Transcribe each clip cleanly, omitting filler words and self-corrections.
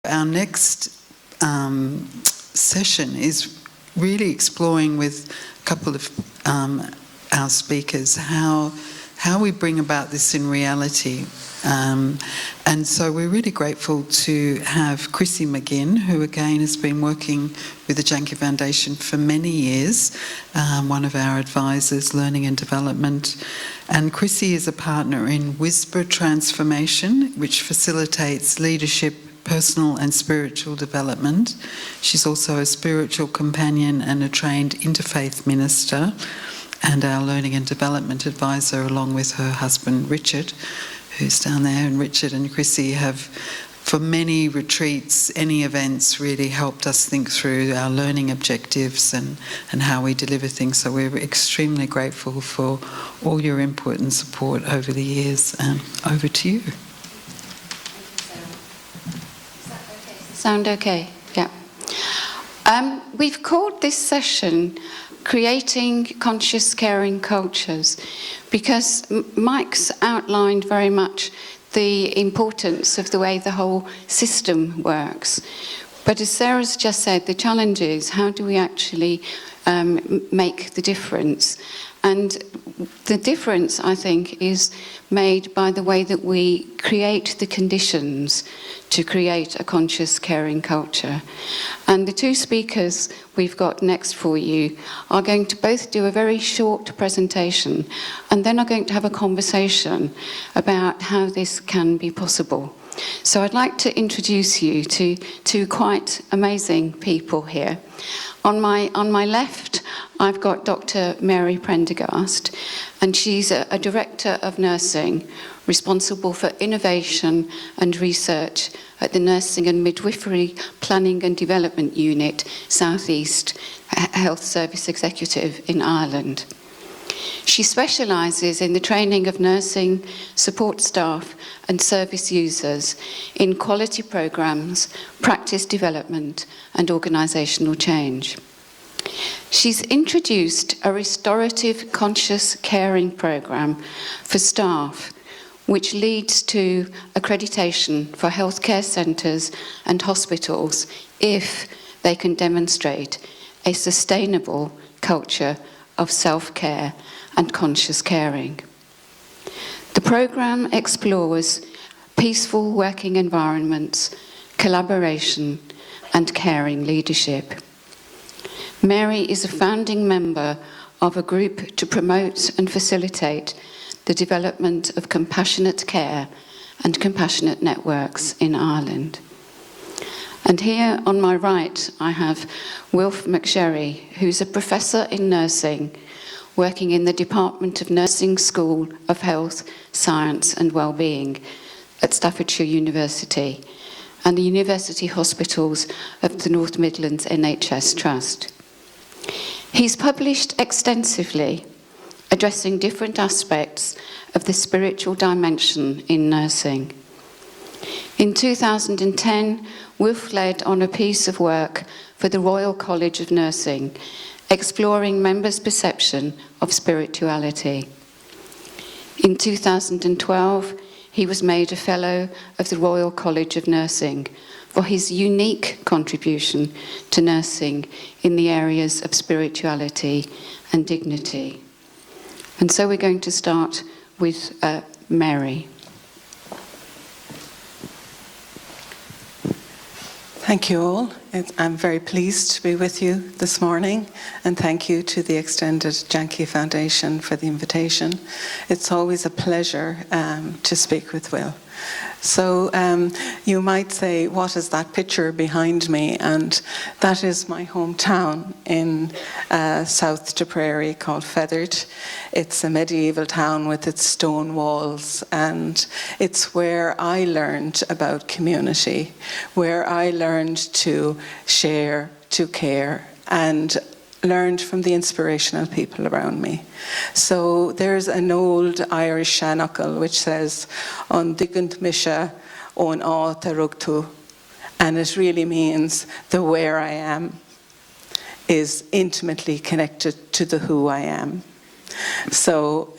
Our next session is really exploring with a couple of our speakers how we bring about this in reality. And so we're really grateful to have Chrissie McGinn, who again has been working with the Janke Foundation for many years, one of our advisors, learning and development. And Chrissie is a partner in Whisper Transformation, which facilitates leadership, personal and spiritual development. She's also a spiritual companion and a trained interfaith minister, and our learning and development advisor, along with her husband Richard, who's down there. And Richard and Chrissie have, for many retreats, any events, really helped us think through our learning objectives and how we deliver things. So we're extremely grateful for all your input and support over the years. Over to you. Sound okay? Yeah. We've called this session Creating Conscious Caring Cultures because Mike's outlined very much the importance of the way the whole system works. But as Sarah's just said, the challenge is how do we actually make the difference? And the difference, I think, is made by the way that we create the conditions to create a conscious caring culture. And the two speakers we've got next for you are going to both do a very short presentation and then are going to have a conversation about how this can be possible. So I'd like to introduce you to two quite amazing people here. On my left, I've got Dr. Mary Prendergast, and she's a director of nursing responsible for innovation and research at the Nursing and Midwifery Planning and Development Unit, South East Health Service Executive in Ireland. She specialises in the training of nursing, support staff and service users in quality programmes, practice development and organisational change. She's introduced a restorative conscious caring programme for staff, which leads to accreditation for healthcare centres and hospitals if they can demonstrate a sustainable culture of self-care and conscious caring. The programme explores peaceful working environments, collaboration and caring leadership. Mary is a founding member of a group to promote and facilitate the development of compassionate care and compassionate networks in Ireland. And here on my right, I have Wilfred McSherry, who's a professor in nursing, working in the Department of Nursing School of Health, Science and Wellbeing at Staffordshire University and the University Hospitals of the North Midlands NHS Trust. He's published extensively, addressing different aspects of the spiritual dimension in nursing. In 2010, Wilf led on a piece of work for the Royal College of Nursing, exploring members' perception of spirituality. In 2012, he was made a Fellow of the Royal College of Nursing for his unique contribution to nursing in the areas of spirituality and dignity. And so we're going to start with Mary. Thank you all. I'm very pleased to be with you this morning, and thank you to the extended Janke Foundation for the invitation. It's always a pleasure to speak with Will. So you might say, what is that picture behind me? And that is my hometown in South Tipperary called Feathered. It's a medieval town with its stone walls, and it's where I learned about community, where I learned to share, to care, and learned from the inspirational people around me. So there's an old Irish shanachal which says, "On digant misha, on á tarugtu," and it really means the where I am is intimately connected to the who I am. So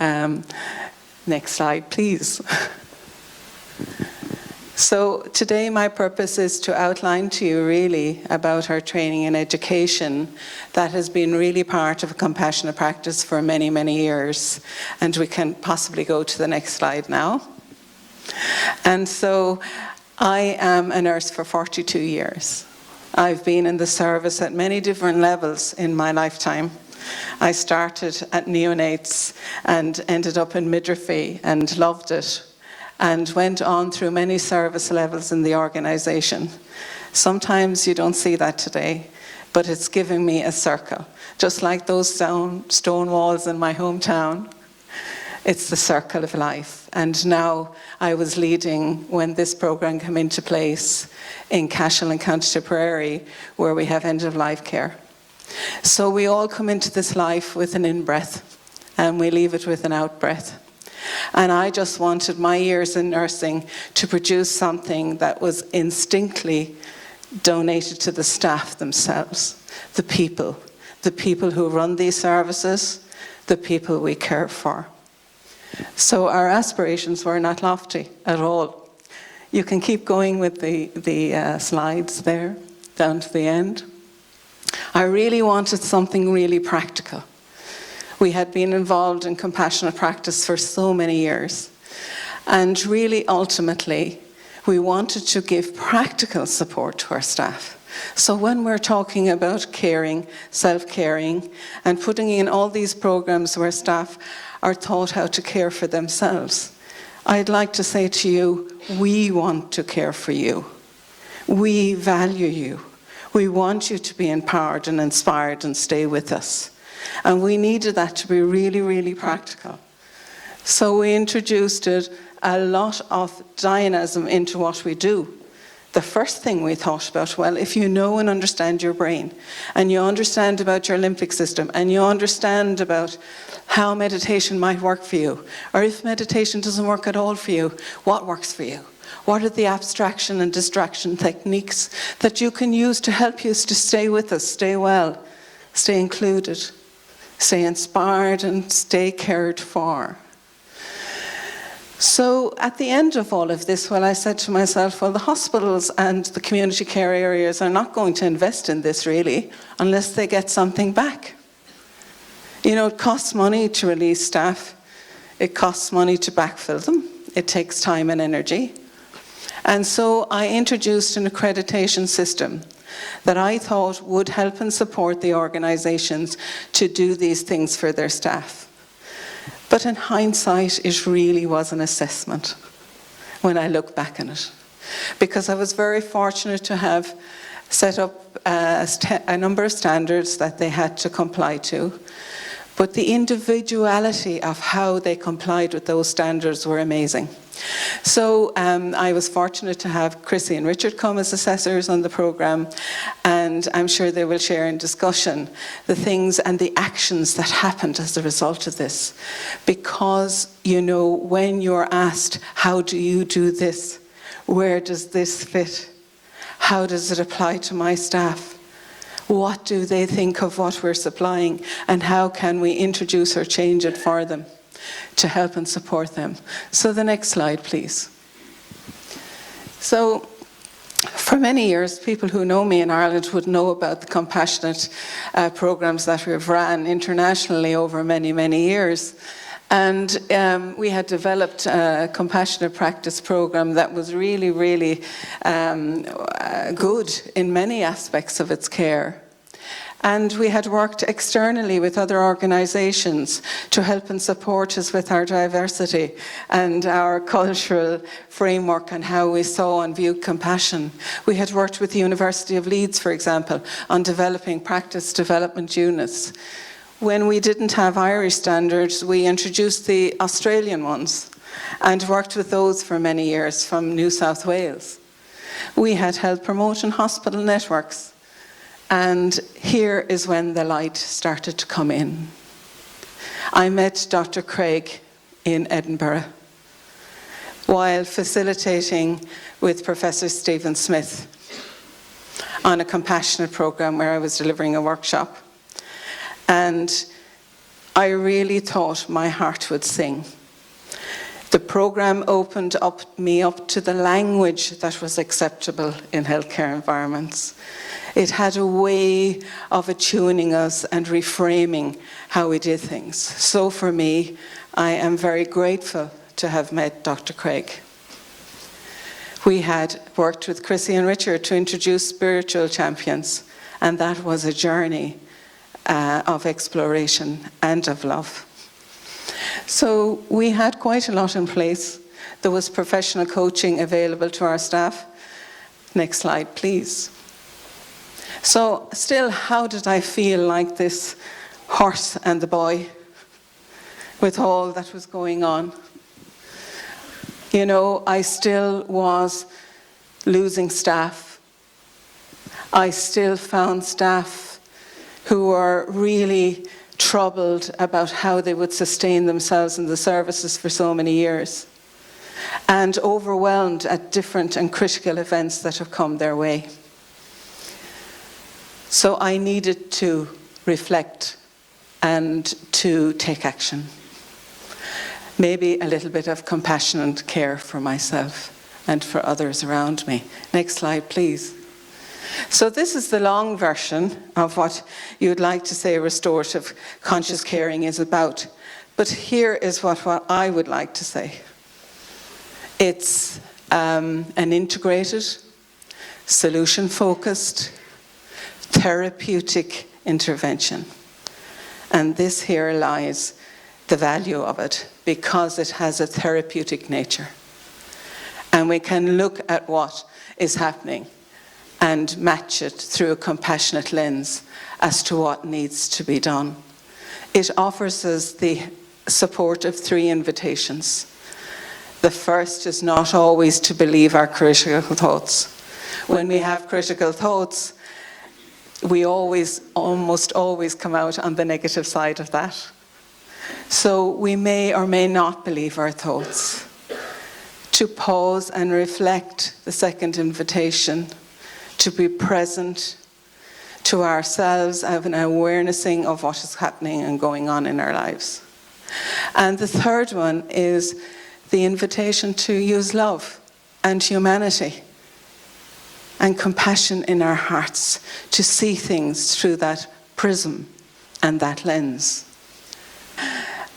next slide, please. So today my purpose is to outline to you really about our training and education that has been really part of a compassionate practice for many, many years. And we can possibly go to the next slide now. And so I am a nurse for 42 years. I've been in the service at many different levels in my lifetime. I started at neonates and ended up in midwifery and loved it, and went on through many service levels in the organisation. Sometimes you don't see that today, but it's giving me a circle. Just like those stone walls in my hometown, it's the circle of life. And now I was leading, when this programme came into place, in Cashel and County Tipperary, where we have end-of-life care. So we all come into this life with an in-breath, and we leave it with an out-breath. And I just wanted my years in nursing to produce something that was instinctively donated to the staff themselves, the people who run these services, the people we care for. So our aspirations were not lofty at all. You can keep going with the slides there, down to the end. I really wanted something really practical. We had been involved in compassionate practice for so many years. And really, ultimately, we wanted to give practical support to our staff. So when we're talking about caring, self-caring, and putting in all these programs where staff are taught how to care for themselves, I'd like to say to you, we want to care for you. We value you. We want you to be empowered and inspired and stay with us. And we needed that to be really, really practical. So we introduced a lot of dynamism into what we do. The first thing we thought about, well, if you know and understand your brain, and you understand about your limbic system, and you understand about how meditation might work for you, or if meditation doesn't work at all for you, what works for you? What are the abstraction and distraction techniques that you can use to help you to stay with us, stay well, stay included, stay inspired, and stay cared for? So at the end of all of this, well, I said to myself, well, the hospitals and the community care areas are not going to invest in this really unless they get something back. You know, it costs money to release staff. It costs money to backfill them. It takes time and energy. And so I introduced an accreditation system that I thought would help and support the organisations to do these things for their staff. But in hindsight, it really was an assessment when I look back on it. Because I was very fortunate to have set up a number of standards that they had to comply to. But the individuality of how they complied with those standards were amazing. So I was fortunate to have Chrissie and Richard come as assessors on the programme, and I'm sure they will share in discussion the things and the actions that happened as a result of this. Because, you know, when you're asked, how do you do this? Where does this fit? How does it apply to my staff? What do they think of what we're supplying, and how can we introduce or change it for them to help and support them? So the next slide, please. So for many years, people who know me in Ireland would know about the compassionate programs that we've ran internationally over many, many years. And we had developed a compassionate practice program that was really, really good in many aspects of its care. And we had worked externally with other organisations to help and support us with our diversity and our cultural framework and how we saw and viewed compassion. We had worked with the University of Leeds, for example, on developing practice development units. When we didn't have Irish standards, we introduced the Australian ones and worked with those for many years from New South Wales. We had health promotion hospital networks. And here is when the light started to come in. I met Dr. Craig in Edinburgh while facilitating with Professor Stephen Smith on a compassionate program where I was delivering a workshop. And I really thought my heart would sing. The program opened me up to the language that was acceptable in healthcare environments. It had a way of attuning us and reframing how we did things. So for me, I am very grateful to have met Dr. Craig. We had worked with Chrissie and Richard to introduce spiritual champions, and that was a journey of exploration and of love. So we had quite a lot in place. There was professional coaching available to our staff. Next slide, please. So still, how did I feel like this horse and the boy with all that was going on? You know, I still was losing staff. I still found staff who were really troubled about how they would sustain themselves in the services for so many years, and overwhelmed at different and critical events that have come their way. So I needed to reflect and to take action. Maybe a little bit of compassion and care for myself and for others around me. Next slide, please. So this is the long version of what you'd like to say restorative conscious caring is about. But here is what I would like to say. It's an integrated, solution-focused, therapeutic intervention. And this here lies the value of it, because it has a therapeutic nature. And we can look at what is happening and match it through a compassionate lens as to what needs to be done. It offers us the support of 3 invitations. The first is not always to believe our critical thoughts. When we have critical thoughts, we almost always come out on the negative side of that. So we may or may not believe our thoughts. To pause and reflect, the second invitation, to be present to ourselves, have an awarenessing of what is happening and going on in our lives. And the third one is the invitation to use love and humanity and compassion in our hearts, to see things through that prism and that lens.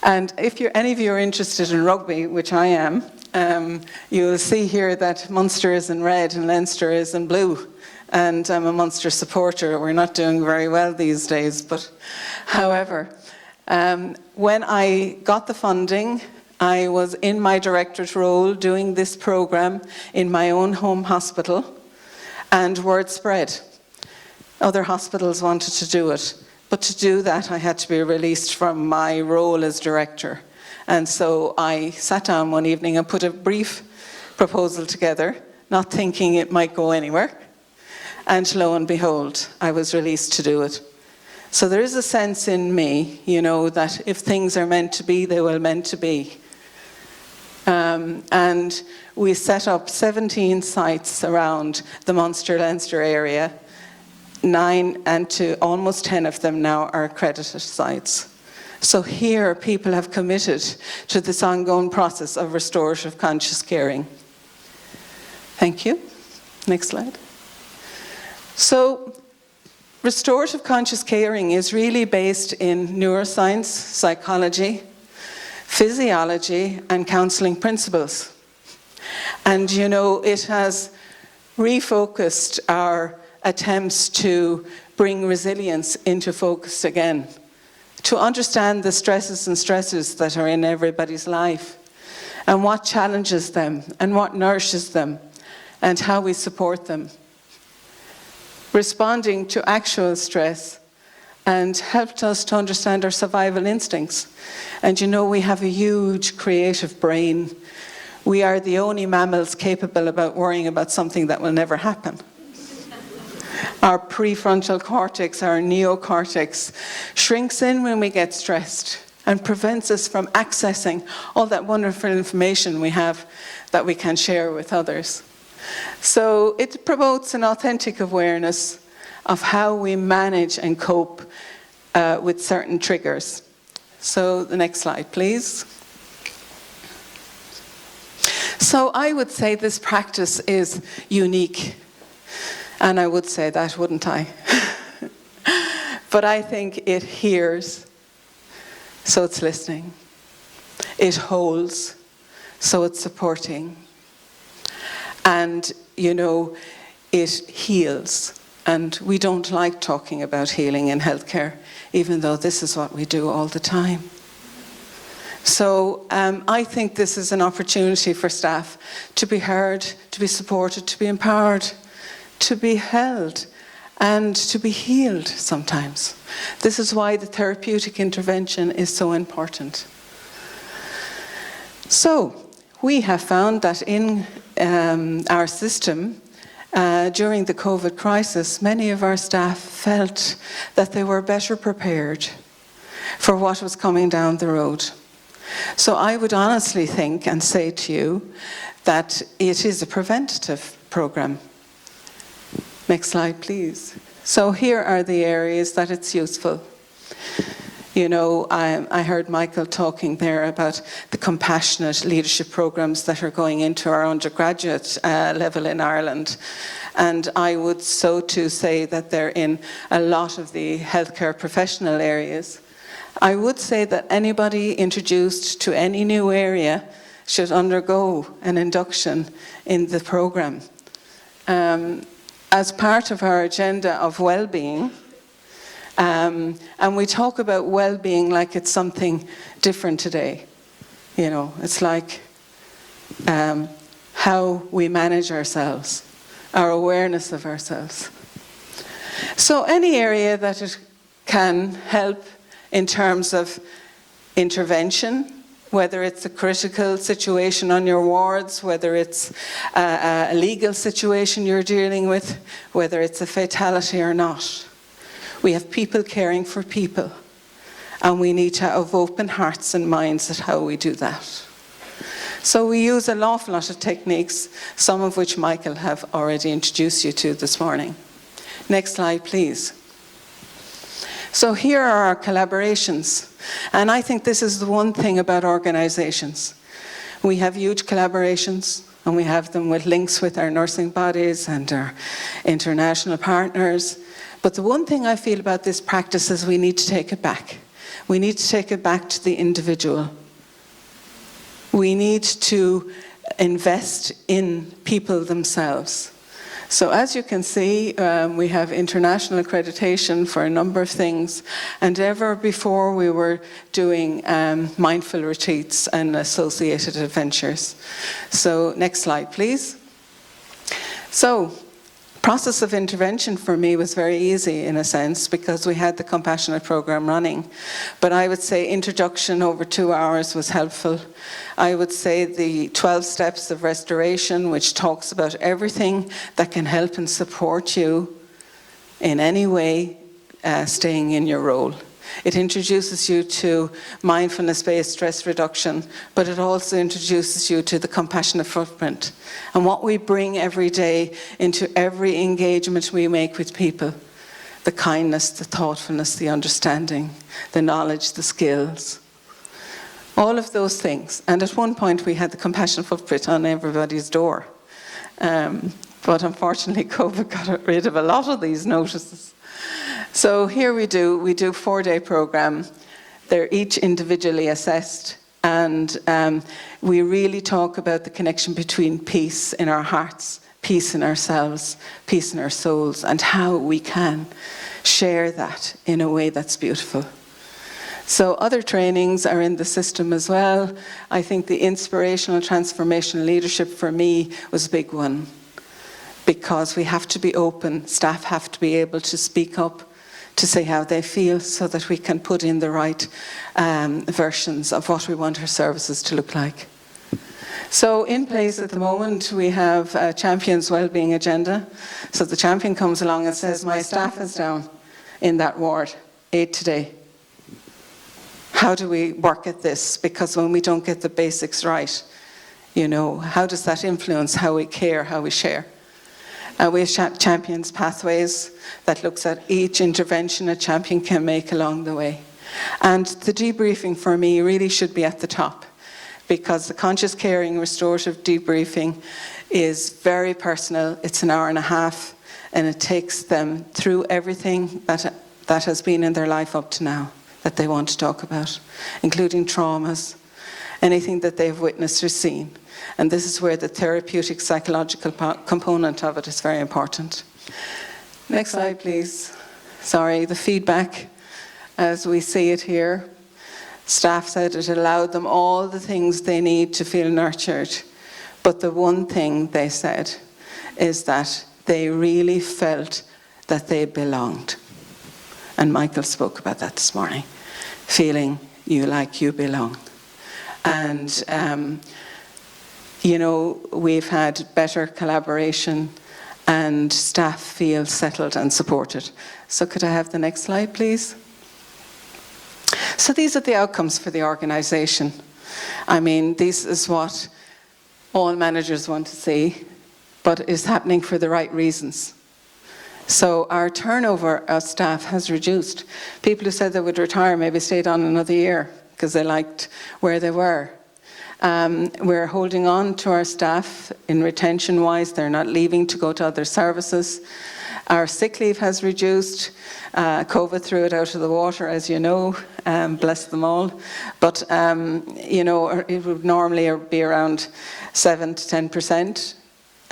And if any of you are interested in rugby, which I am, you'll see here that Munster is in red and Leinster is in blue. And I'm a Munster supporter. We're not doing very well these days. But however, when I got the funding, I was in my directorate role doing this program in my own home hospital, and word spread. Other hospitals wanted to do it. But to do that, I had to be released from my role as director. And so I sat down one evening and put a brief proposal together, not thinking it might go anywhere. And lo and behold, I was released to do it. So there is a sense in me, you know, that if things are meant to be, they will meant to be. And we set up 17 sites around the Munster-Leinster area. 9 and to almost 10 of them now are accredited sites. So here people have committed to this ongoing process of restorative conscious caring. Thank you. Next slide. So restorative conscious caring is really based in neuroscience, psychology, physiology, and counseling principles. And you know, it has refocused our attempts to bring resilience into focus again, to understand the stresses and stresses that are in everybody's life, and what challenges them, and what nourishes them, and how we support them. Responding to actual stress and helped us to understand our survival instincts. And you know, we have a huge creative brain. We are the only mammals capable of worrying about something that will never happen. Our prefrontal cortex, our neocortex, shrinks in when we get stressed and prevents us from accessing all that wonderful information we have that we can share with others. So it promotes an authentic awareness of how we manage and cope with certain triggers. So the next slide, please. So I would say this practice is unique. And I would say that, wouldn't I? But I think it hears, so it's listening. It holds, so it's supporting. And, you know, it heals. And we don't like talking about healing in healthcare, even though this is what we do all the time. So I think this is an opportunity for staff to be heard, to be supported, to be empowered, to be held, and to be healed sometimes. This is why the therapeutic intervention is so important. So we have found that in our system, during the COVID crisis, many of our staff felt that they were better prepared for what was coming down the road. So I would honestly think and say to you that it is a preventative program. Next slide, please. So here are the areas that it's useful. You know, I heard Michael talking there about the compassionate leadership programs that are going into our undergraduate level in Ireland. And I would so too say that they're in a lot of the healthcare professional areas. I would say that anybody introduced to any new area should undergo an induction in the program. As part of our agenda of well-being, and we talk about well-being like it's something different today. You know, it's like how we manage ourselves, our awareness of ourselves. So any area that it can help in terms of intervention, whether it's a critical situation on your wards, whether it's a legal situation you're dealing with, whether it's a fatality or not. We have people caring for people, and we need to have open hearts and minds at how we do that. So we use an awful lot of techniques, some of which Michael have already introduced you to this morning. Next slide, please. So here are our collaborations, and I think this is the one thing about organisations. We have huge collaborations, and we have them with links with our nursing bodies and our international partners. But the one thing I feel about this practice is we need to take it back. We need to take it back to the individual. We need to invest in people themselves. So as you can see, we have international accreditation for a number of things, and ever before we were doing mindful retreats and associated adventures. So next slide, please. So process of intervention for me was very easy in a sense because we had the compassionate program running. But I would say introduction over 2 hours was helpful. I would say the 12 steps of restoration, which talks about everything that can help and support you in any way staying in your role. It introduces you to mindfulness-based stress reduction, but it also introduces you to the compassionate footprint and what we bring every day into every engagement we make with people. The kindness, the thoughtfulness, the understanding, the knowledge, the skills. All of those things. And at one point we had the compassionate footprint on everybody's door. But unfortunately COVID got rid of a lot of these notices. So here we do 4-day program. They're each individually assessed, and we really talk about the connection between peace in our hearts, peace in ourselves, peace in our souls, and how we can share that in a way that's beautiful. So other trainings are in the system as well. I think the inspirational transformational leadership for me was a big one, because we have to be open, staff have to be able to speak up, to say how they feel so that we can put in the right versions of what we want our services to look like. So in place at the moment we have a Champion's Wellbeing Agenda. So the champion comes along and says, my staff is down in that ward, 8 today. How do we work at this? Because when we don't get the basics right, you know, how does that influence how we care, how we share? We have Champions Pathways that looks at each intervention a champion can make along the way. And the debriefing for me really should be at the top, because the conscious caring restorative debriefing is very personal. It's an hour and a half, and it takes them through everything that has been in their life up to now that they want to talk about, including traumas, anything that they've witnessed or seen. And this is where the therapeutic psychological component of it is very important. Next slide, please. Sorry, the feedback as we see it here. Staff said it allowed them all the things they need to feel nurtured. But the one thing they said is that they really felt that they belonged. And Michael spoke about that this morning, feeling like you belong. And, we've had better collaboration and staff feel settled and supported. So could I have the next slide, please? So these are the outcomes for the organisation. I mean, this is what all managers want to see, but is happening for the right reasons. So our turnover of staff has reduced. People who said they would retire maybe stayed on another year because they liked where they were. We're holding on to our staff in retention-wise. They're not leaving to go to other services. Our sick leave has reduced. COVID threw it out of the water, as you know, bless them all. But, it would normally be around 7 to 10%.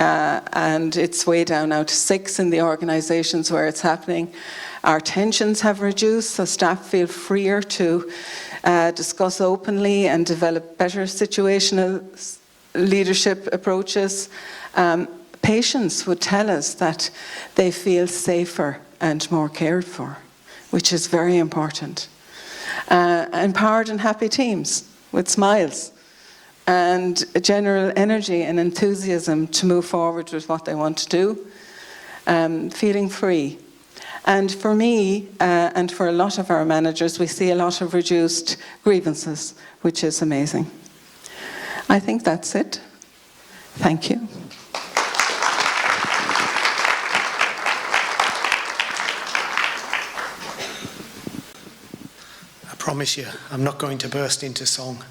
And it's way down now to 6 in the organisations where it's happening. Our tensions have reduced, so staff feel freer to discuss openly and develop better situational leadership approaches. Patients would tell us that they feel safer and more cared for, which is very important. Empowered and happy teams with smiles and a general energy and enthusiasm to move forward with what they want to do, feeling free. And for me, and for a lot of our managers, we see a lot of reduced grievances, which is amazing. I think that's it. Thank you. I promise you, I'm not going to burst into song.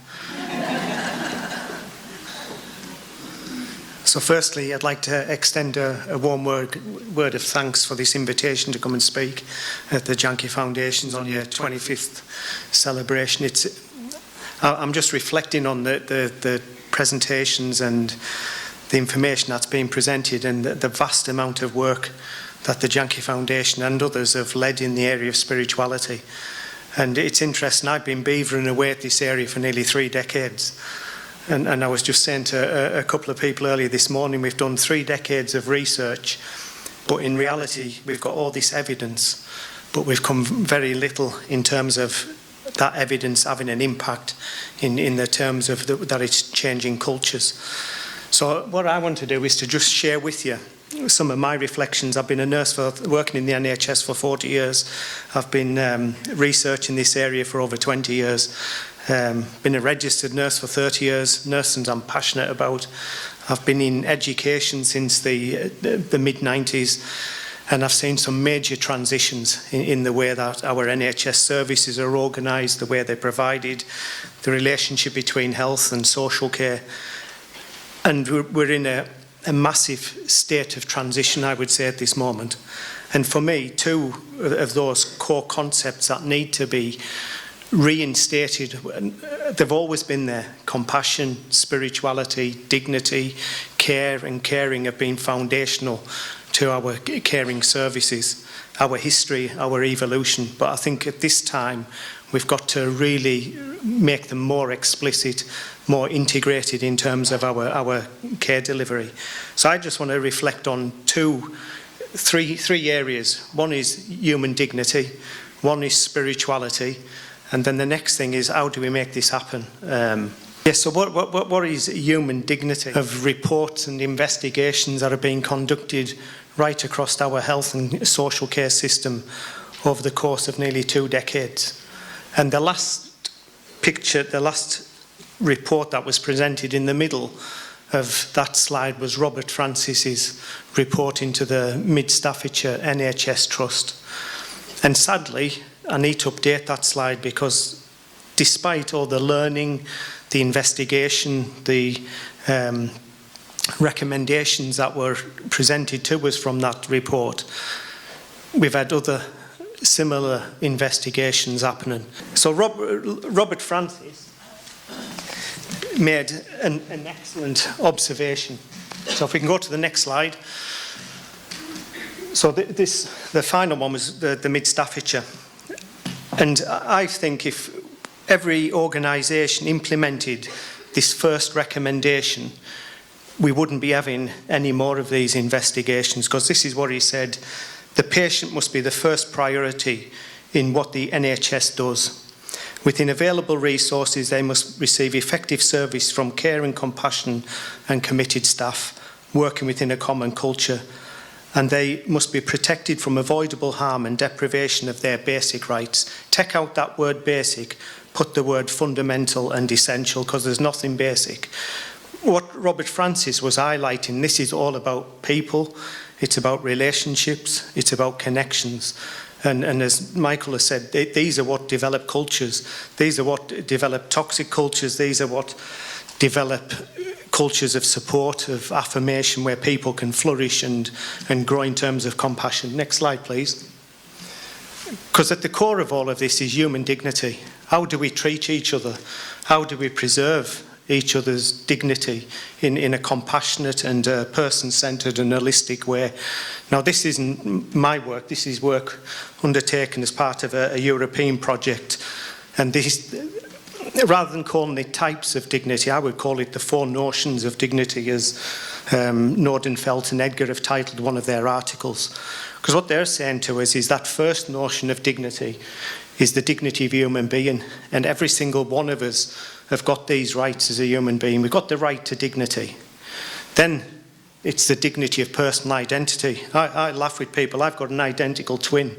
So firstly, I'd like to extend a warm word of thanks for this invitation to come and speak at the Janki Foundation's on your 25th celebration. I'm just reflecting on the presentations and the information that's been presented and the vast amount of work that the Janki Foundation and others have led in the area of spirituality. And it's interesting, I've been beavering away at this area for nearly 3 decades. And I was just saying to a couple of people earlier this morning, we've done 3 decades of research, but in reality, we've got all this evidence, but we've come very little in terms of that evidence having an impact in the terms of that it's changing cultures. So what I want to do is to just share with you some of my reflections. I've been a nurse working in the NHS for 40 years. I've been researching this area for over 20 years. Been a registered nurse for 30 years, nursing I'm passionate about. I've been in education since the mid-90s, and I've seen some major transitions in the way that our NHS services are organised, the way they're provided, the relationship between health and social care. And we're in a massive state of transition, I would say, at this moment. And for me, 2 of those core concepts that need to be reinstated, they've always been there. Compassion, spirituality, dignity, care and caring have been foundational to our caring services, our history, our evolution. But I think at this time we've got to really make them more explicit, more integrated in terms of our care delivery. So I just want to reflect on three areas. One is human dignity, one is spirituality, and then the next thing is, how do we make this happen? So what is human dignity? Of reports and investigations that are being conducted right across our health and social care system over the course of nearly 2 decades. And the last picture, the last report that was presented in the middle of that slide was Robert Francis's report into the Mid-Staffordshire NHS Trust. And sadly, I need to update that slide because despite all the learning, the investigation, the recommendations that were presented to us from that report. We've had other similar investigations happening. So Robert Francis made an excellent observation. So if we can go to the next slide. So the final one was the Mid-Staffordshire. And I think if every organisation implemented this first recommendation, we wouldn't be having any more of these investigations, because this is what he said: the patient must be the first priority in what the NHS does. Within available resources, they must receive effective service from care and compassion and committed staff working within a common culture, and they must be protected from avoidable harm and deprivation of their basic rights. Take out that word basic, put the word fundamental and essential, because there's nothing basic. What Robert Francis was highlighting, this is all about people, it's about relationships, it's about connections. And as Michael has said, these are what develop cultures. These are what develop toxic cultures. These are what develop cultures of support, of affirmation, where people can flourish and grow in terms of compassion. Next slide, please. Because at the core of all of this is human dignity. How do we treat each other? How do we preserve each other's dignity in a compassionate and person-centred and holistic way? Now, this isn't my work. This is work undertaken as part of a European project. And this, rather than calling it types of dignity, I would call it the 4 notions of dignity, as Nordenfelt and Edgar have titled one of their articles. Because what they're saying to us is that first notion of dignity is the dignity of a human being. And every single one of us have got these rights as a human being. We've got the right to dignity. Then it's the dignity of personal identity. I laugh with people. I've got an identical twin.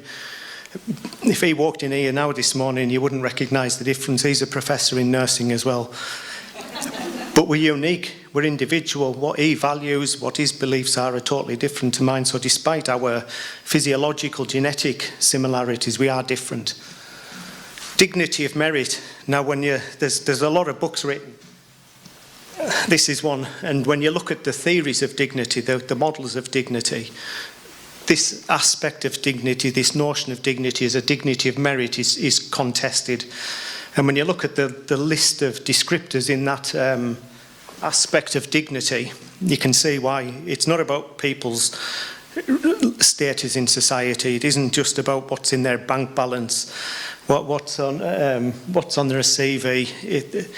If he walked in here now this morning, you wouldn't recognise the difference. He's a professor in nursing as well. But we're unique. We're individual. What he values, what his beliefs are totally different to mine. So despite our physiological, genetic similarities, we are different. Dignity of merit. Now, there's a lot of books written. This is one. And when you look at the theories of dignity, the models of dignity, this aspect of dignity, this notion of dignity as a dignity of merit is contested. And when you look at the list of descriptors in that aspect of dignity, you can see why. It's not about people's status in society. It isn't just about what's in their bank balance, what's on their CV.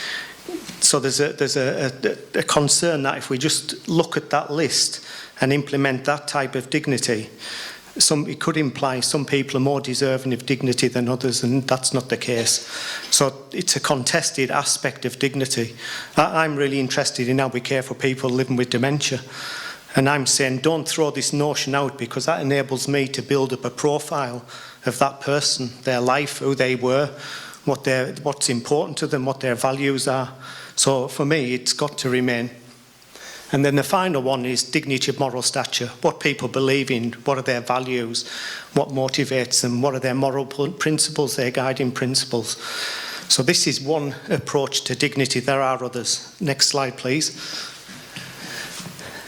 So there's a concern that if we just look at that list and implement that type of dignity, it could imply some people are more deserving of dignity than others, and that's not the case. So it's a contested aspect of dignity. I'm really interested in how we care for people living with dementia. And I'm saying, don't throw this notion out, because that enables me to build up a profile of that person, their life, who they were, what's important to them, what their values are. So for me, it's got to remain. And then the final one is dignity of moral stature. What people believe in, what are their values, what motivates them, what are their moral principles, their guiding principles. So this is one approach to dignity. There are others. Next slide, please.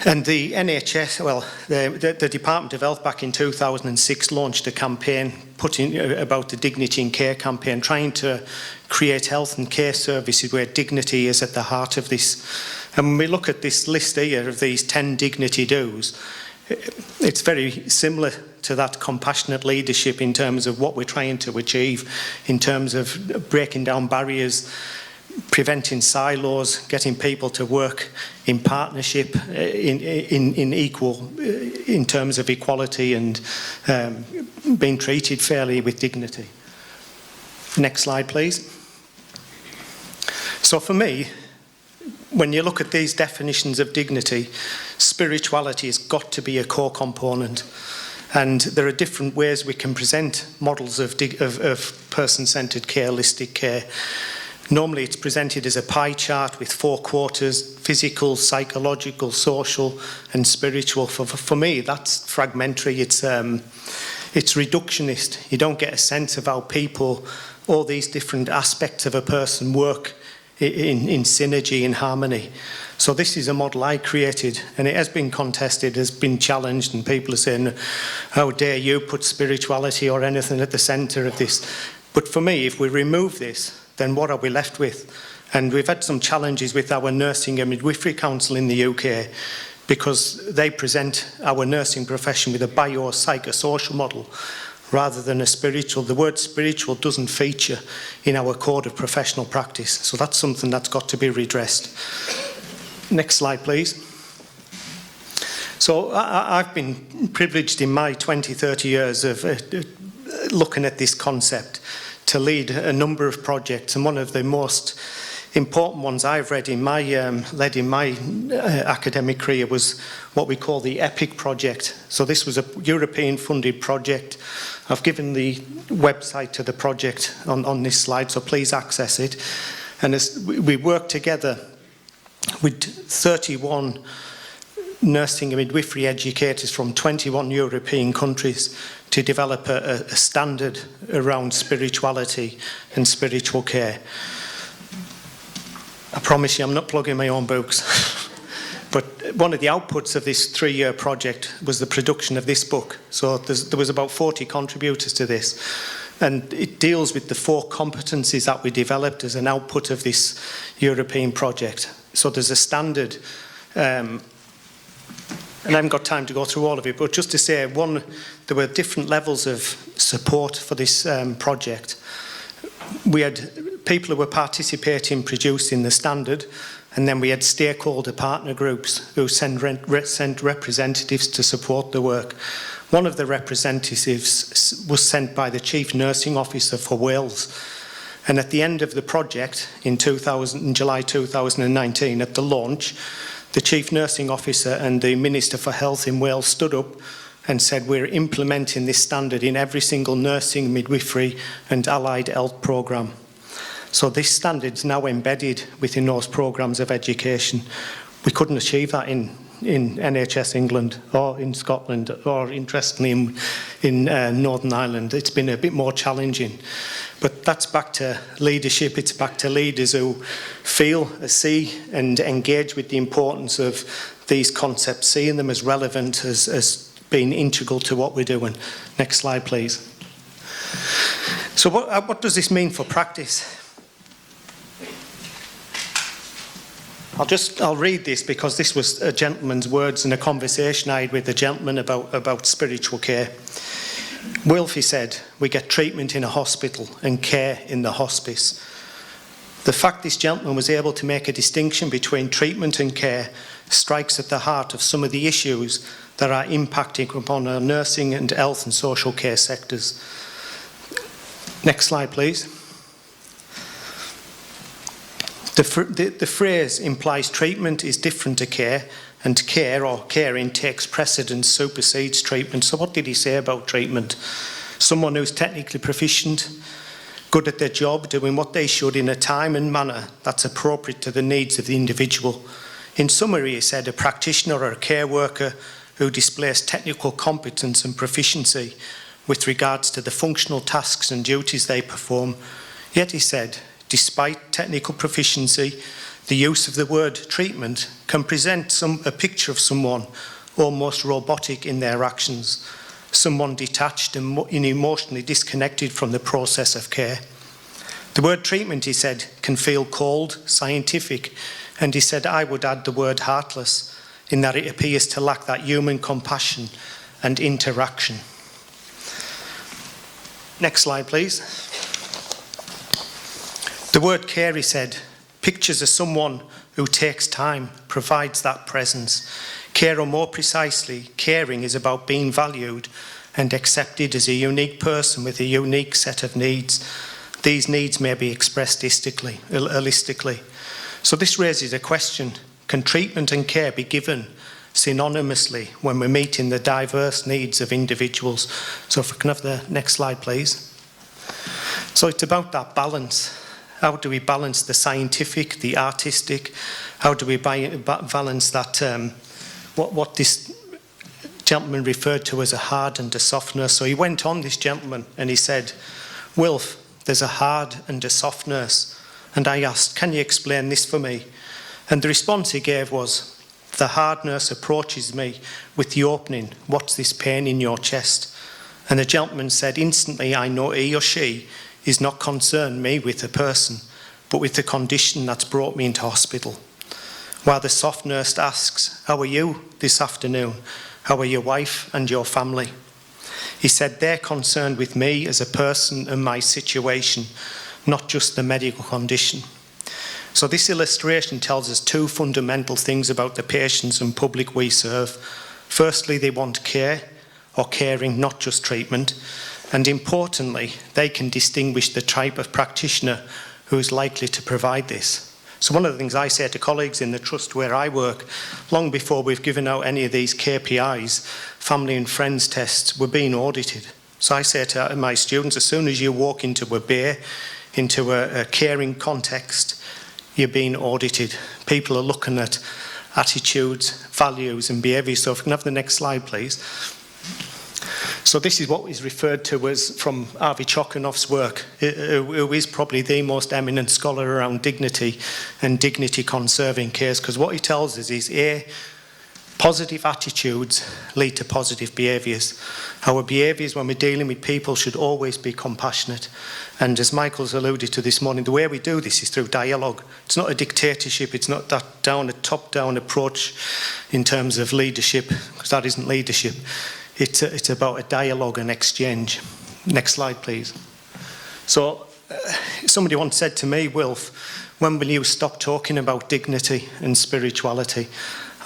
And the NHS, well, the Department of Health back in 2006 launched a campaign about the Dignity in Care campaign, trying to create health and care services where dignity is at the heart of this. And when we look at this list here of these 10 dignity do's, it's very similar to that compassionate leadership in terms of what we're trying to achieve, in terms of breaking down barriers, preventing silos, getting people to work in partnership, in equal, in terms of equality, and being treated fairly with dignity. Next slide, please. So for me, when you look at these definitions of dignity, spirituality has got to be a core component. And there are different ways we can present models of person-centred care, holistic care. Normally it's presented as a pie chart with 4 quarters: physical, psychological, social and spiritual. For me, that's fragmentary. It's reductionist. You don't get a sense of how people, all these different aspects of a person, work in synergy, in harmony. So this is a model I created, and it has been contested, has been challenged, and people are saying, how dare you put spirituality or anything at the centre of this? But for me, if we remove this, then what are we left with? And we've had some challenges with our Nursing and Midwifery Council in the UK, because they present our nursing profession with a biopsychosocial model rather than a spiritual. The word spiritual doesn't feature in our code of professional practice, so that's something that's got to be redressed. Next slide, please. So I've been privileged in my 20, 30 years of looking at this concept to lead a number of projects, and one of the most important ones I've led in my academic career was what we call the EPIC project. So this was a European funded project. I've given the website to the project on this slide, so please access it. And as we worked together with 31 nursing and midwifery educators from 21 European countries to develop a standard around spirituality and spiritual care. I promise you I'm not plugging my own books. But one of the outputs of this 3-year project was the production of this book. So there was about 40 contributors to this. And it deals with the 4 competencies that we developed as an output of this European project. So there's a standard, and I haven't got time to go through all of it, but just to say, there were different levels of support for this project. We had people who were participating in producing the standard, and then we had stakeholder partner groups who sent representatives to support the work. One of the representatives was sent by the Chief Nursing Officer for Wales. And at the end of the project, in July 2019, at the launch, the Chief Nursing Officer and the Minister for Health in Wales stood up and said, we're implementing this standard in every single nursing, midwifery and allied health programme. So this standard is now embedded within those programmes of education. We couldn't achieve that in NHS England or in Scotland or, interestingly, in Northern Ireland. It's been a bit more challenging. But that's back to leadership. It's back to leaders who feel, see and engage with the importance of these concepts, seeing them as relevant, as being integral to what we're doing. Next slide, please. So what does this mean for practice? I'll read this because this was a gentleman's words in a conversation I had with a gentleman about spiritual care. Wilfred said, we get treatment in a hospital and care in the hospice. The fact this gentleman was able to make a distinction between treatment and care strikes at the heart of some of the issues that are impacting upon our nursing and health and social care sectors. Next slide, please. The phrase implies treatment is different to care, and care or caring takes precedence, supersedes treatment. So what did he say about treatment? Someone who's technically proficient, good at their job, doing what they should in a time and manner that's appropriate to the needs of the individual. In summary, he said, a practitioner or a care worker who displays technical competence and proficiency with regards to the functional tasks and duties they perform. Yet, he said, despite technical proficiency, the use of the word treatment can present a picture of someone almost robotic in their actions, someone detached and emotionally disconnected from the process of care. The word treatment, he said, can feel cold, scientific, and he said, I would add the word heartless, in that it appears to lack that human compassion and interaction. Next slide, please. The word care, he said, pictures of someone who takes time, provides that presence. Care, or more precisely, caring is about being valued and accepted as a unique person with a unique set of needs. These needs may be expressed holistically. So this raises a question, can treatment and care be given synonymously when we're meeting the diverse needs of individuals? So if we can have the next slide, please. So it's about that balance. How do we balance the scientific, the artistic? How do we balance that, what this gentleman referred to as a hard and a soft nurse? So he went on, this gentleman, and he said, Wilf, there's a hard and a soft nurse, and I asked, "Can you explain this for me?" And the response he gave was, "The hard nurse approaches me with the opening, 'What's this pain in your chest?' And the gentleman said, 'Instantly I know he or she is not concerned me with the person, but with the condition that's brought me into hospital.' While the soft nurse asks, 'How are you this afternoon? How are your wife and your family?' He said, 'They're concerned with me as a person and my situation, not just the medical condition.' So this illustration tells us two fundamental things about the patients and public we serve. Firstly, they want care or caring, not just treatment. And importantly, they can distinguish the type of practitioner who is likely to provide this. So one of the things I say to colleagues in the trust where I work, long before we've given out any of these KPIs, family and friends tests, we're being audited. So I say to my students, as soon as you walk into a bay, into a caring context, you're being audited. People are looking at attitudes, values and behaviours. So if we can have the next slide, please. So this is what is referred to as, from Avi Chokhanov's work, who is probably the most eminent scholar around dignity and dignity-conserving care, because what he tells us is, A, positive attitudes lead to positive behaviours. Our behaviours when we're dealing with people should always be compassionate. And as Michael's alluded to this morning, the way we do this is through dialogue. It's not a dictatorship, it's not that top-down approach in terms of leadership, because that isn't leadership. It's about a dialogue and exchange. Next slide, please. So somebody once said to me, "Wilf, when will you stop talking about dignity and spirituality?"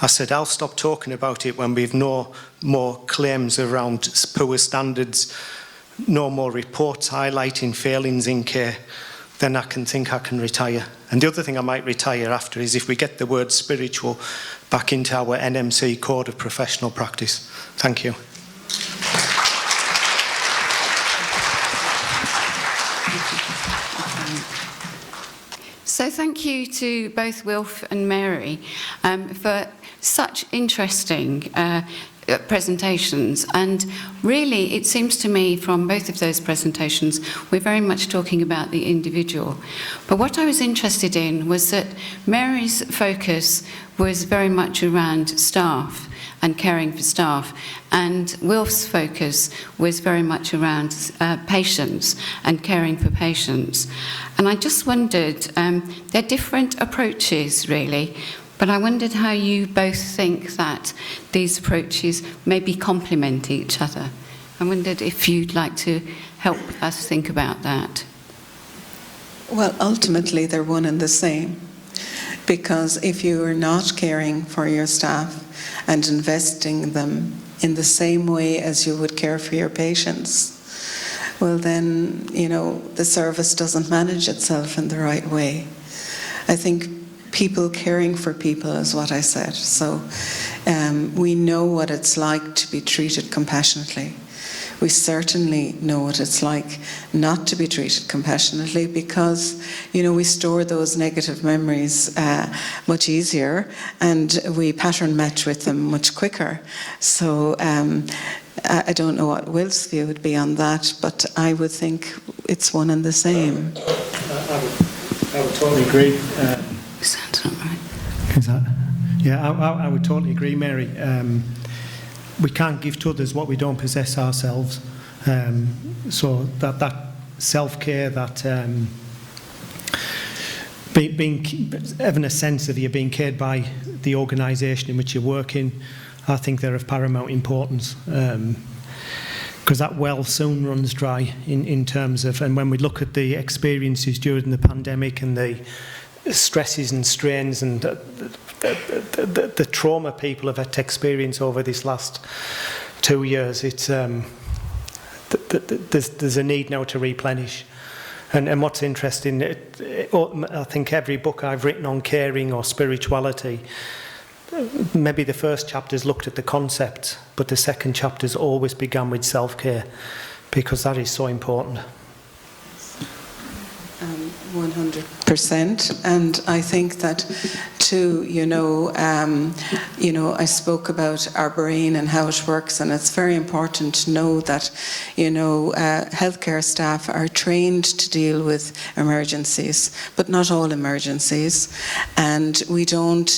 I said, "I'll stop talking about it when we've no more claims around poor standards, no more reports highlighting failings in care, then I can retire." And the other thing I might retire after is if we get the word spiritual back into our NMC Code of Professional Practice. Thank you. So thank you to both Wilf and Mary for such interesting presentations, and really it seems to me from both of those presentations we're very much talking about the individual. But what I was interested in was that Mary's focus was very much around staff and caring for staff, and Wilf's focus was very much around patients and caring for patients. And I just wondered, they're different approaches really, but I wondered how you both think that these approaches maybe complement each other. I wondered if you'd like to help us think about that. Well, ultimately they're one and the same, because if you are not caring for your staff and investing them in the same way as you would care for your patients, well then, you know, the service doesn't manage itself in the right way. I think people caring for people is what I said. So we know what it's like to be treated compassionately. We certainly know what it's like not to be treated compassionately, because, you know, we store those negative memories much easier and we pattern match with them much quicker. So I don't know what Will's view would be on that, but I would think it's one and the same. I would totally agree. Sounds not right. Is that? Yeah, I would totally agree, Mary. We can't give to others what we don't possess ourselves. So that self-care, that having a sense of you being cared by the organisation in which you're working, I think they're of paramount importance. Because that well soon runs dry in terms of, and when we look at the experiences during the pandemic and the stresses and strains and the trauma people have had to experience over this last 2 years, it's there's a need now to replenish. And what's interesting, I think every book I've written on caring or spirituality, maybe the first chapter's looked at the concept, but the second chapter's always begun with self-care, because that is so important. 100%. 100%, and I think that too, I spoke about our brain and how it works, and it's very important to know that, healthcare staff are trained to deal with emergencies, but not all emergencies, and we don't,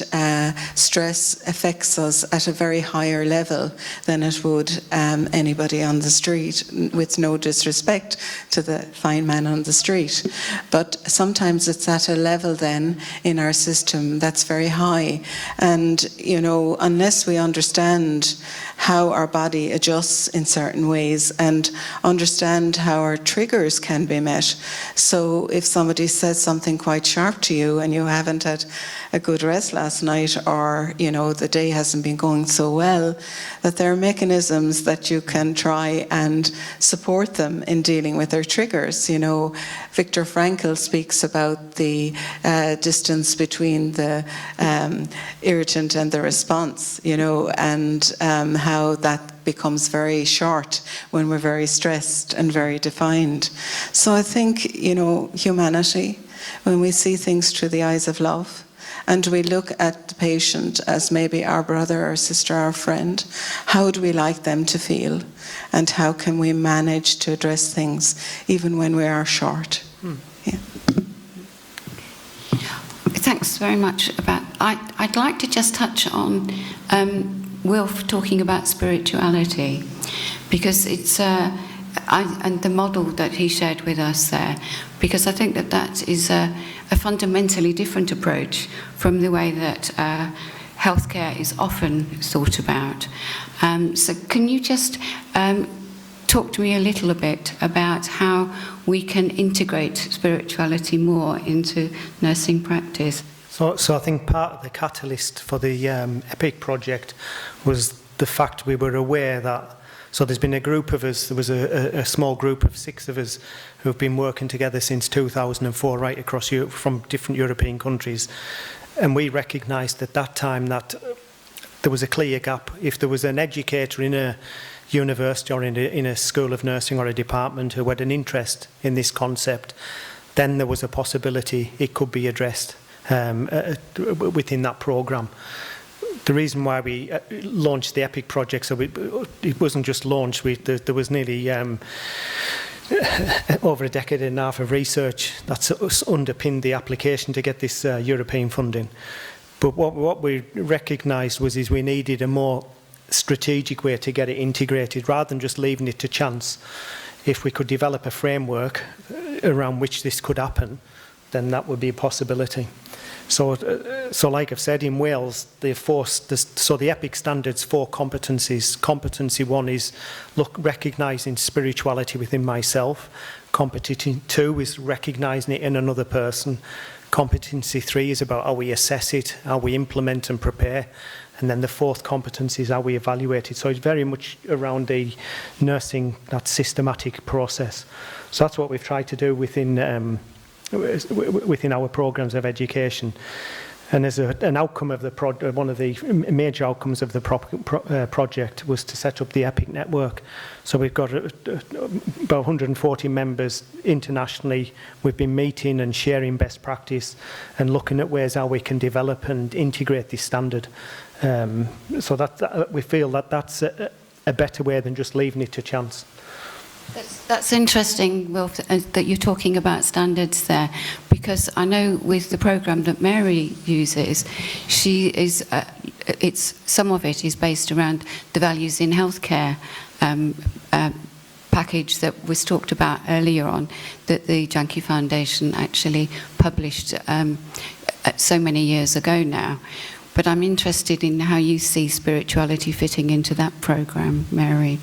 stress affects us at a very higher level than it would anybody on the street, with no disrespect to the fine man on the street. But sometimes it's at a level then in our system that's very high. And, unless we understand how our body adjusts in certain ways and understand how our triggers can be met. So if somebody says something quite sharp to you and you haven't had a good rest last night, or, the day hasn't been going so well, that there are mechanisms that you can try and support them in dealing with their triggers. Viktor Frankl speaks about the distance between the irritant and the response, and how that becomes very short when we're very stressed and very defined. So I think, humanity, when we see things through the eyes of love, and we look at the patient as maybe our brother or sister, our friend, how do we like them to feel? And how can we manage to address things even when we are short? Yeah. Thanks very much. I'd like to just touch on Wilf talking about spirituality, because it's and the model that he shared with us there, because I think that is a fundamentally different approach from the way that healthcare is often thought about. So can you just talk to me a little bit about how we can integrate spirituality more into nursing practice? So I think part of the catalyst for the EPIC project was the fact we were aware that, so there's been a group of us, there was a small group of 6 of us who've been working together since 2004 right across Europe, from different European countries, and we recognised at that time that there was a clear gap. If there was an educator in a university or in a school of nursing or a department who had an interest in this concept, then there was a possibility it could be addressed within that programme. The reason why we launched the EPIC project, so it wasn't just launched, there was nearly over a decade and a half of research that's underpinned the application to get this European funding. But what we recognised is we needed a more strategic way to get it integrated, rather than just leaving it to chance. If we could develop a framework around which this could happen, then that would be a possibility. So like I've said, in Wales, the EPIC standards 4 competencies. Competency 1 is recognising spirituality within myself. Competency 2 is recognising it in another person. Competency 3 is about how we assess it, how we implement and prepare. And then the 4th competency is how we evaluate it. So it's very much around the nursing, that systematic process. So that's what we've tried to do within our programmes of education. And as an outcome of one of the major outcomes of the project was to set up the EPIC network. So we've got about 140 members internationally. We've been meeting and sharing best practice and looking at ways how we can develop and integrate this standard. So that we feel that that's a better way than just leaving it to chance. That's interesting, Wilf, that you're talking about standards there, because I know with the programme that Mary uses, some of it is based around the values in healthcare package that was talked about earlier on, that the Janki Foundation actually published so many years ago now. But I'm interested in how you see spirituality fitting into that programme, Mary.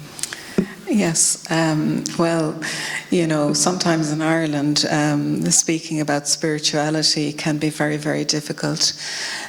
Yes, well, sometimes in Ireland, speaking about spirituality can be very, very difficult.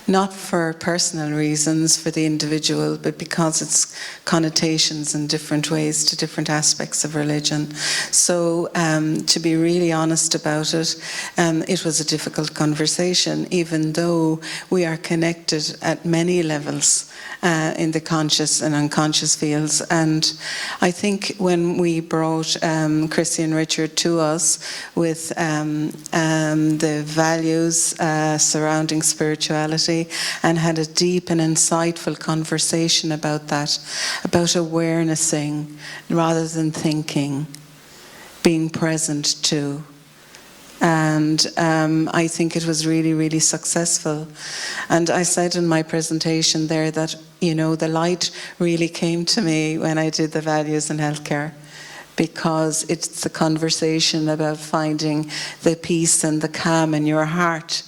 Not for personal reasons for the individual, but because it's connotations in different ways to different aspects of religion. So to be really honest about it, it was a difficult conversation, even though we are connected at many levels in the conscious and unconscious fields. And I think when we brought Chrissie and Richard to us with the values surrounding spirituality, and had a deep and insightful conversation about that, about awarenessing rather than thinking, being present to. And I think it was really, really successful. And I said in my presentation there that, you know, the light really came to me when I did the values in healthcare, because it's the conversation about finding the peace and the calm in your heart.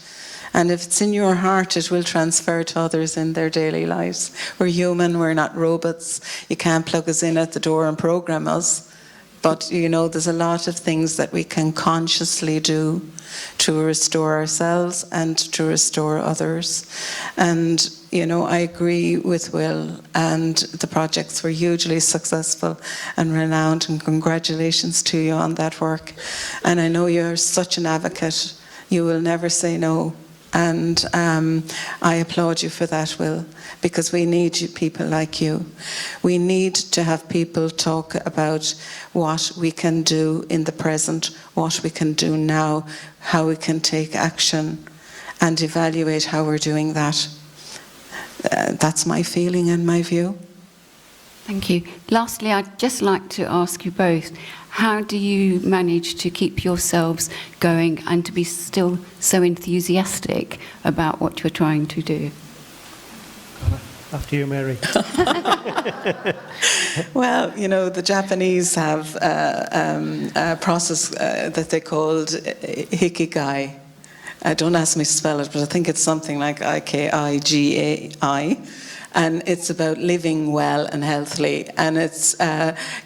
And if it's in your heart, it will transfer to others in their daily lives. We're human, we're not robots. You can't plug us in at the door and program us. But, you know, there's a lot of things that we can consciously do to restore ourselves and to restore others. And, you know, I agree with Will, and the projects were hugely successful and renowned, and congratulations to you on that work. And I know you're such an advocate. You will never say no. And I applaud you for that, Will, because we need you, people like you. We need to have people talk about what we can do in the present, what we can do now, how we can take action, and evaluate how we're doing that. That's my feeling and my view. Thank you. Lastly, I'd just like to ask you both, how do you manage to keep yourselves going and to be still so enthusiastic about what you're trying to do? After you, Mary. Well, you know, the Japanese have a process that they called Ikigai. Don't ask me to spell it, but I think it's something like Ikigai. And it's about living well and healthily. And it's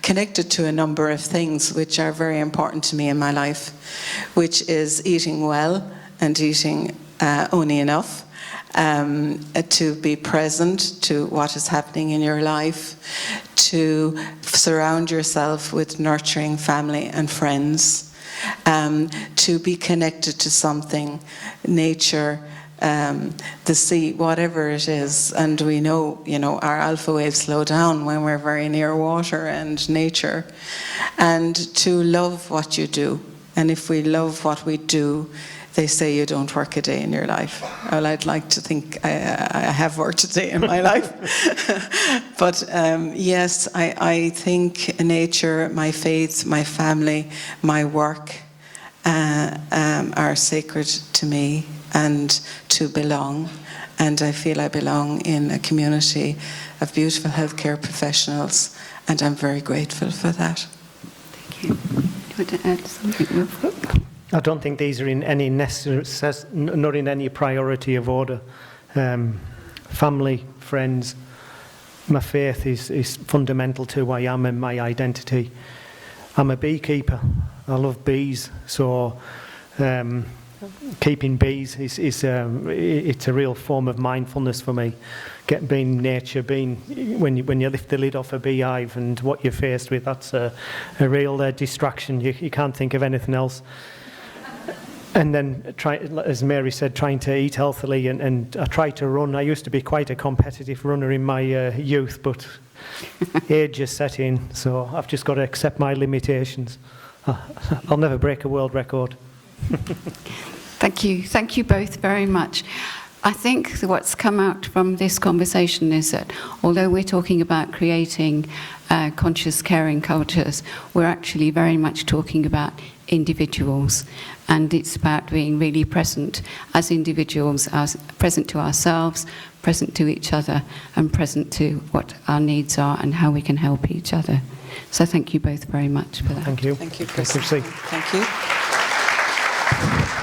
connected to a number of things which are very important to me in my life, which is eating well and eating only enough, to be present to what is happening in your life, to surround yourself with nurturing family and friends, to be connected to something, nature, the sea, whatever it is. And we know, you know, our alpha waves slow down when we're very near water and nature. And to love what you do. And if we love what we do, they say you don't work a day in your life. Well, I'd like to think I have worked a day in my life. But yes, I think nature, my faith, my family, my work are sacred to me, and to belong. And I feel I belong in a community of beautiful healthcare professionals, and I'm very grateful for that. Thank you. Do you want to add something, Wilfred? I don't think these are in any not in any priority of order. Family, friends, my faith is fundamental to who I am and my identity. I'm a beekeeper. I love bees, so keeping bees is it's a real form of mindfulness for me. Being nature, when you lift the lid off a beehive and what you're faced with, that's a real distraction. You can't think of anything else. And then, as Mary said, trying to eat healthily, and I try to run. I used to be quite a competitive runner in my youth, but age has set in, so I've just got to accept my limitations. I'll never break a world record. Thank you. Thank you both very much. I think what's come out from this conversation is that although we're talking about creating conscious caring cultures, we're actually very much talking about individuals, and it's about being really present as individuals, as present to ourselves, present to each other, and present to what our needs are and how we can help each other. So thank you both very much for that. Thank you. Thank you, Chrissie. Thank you. Thank you.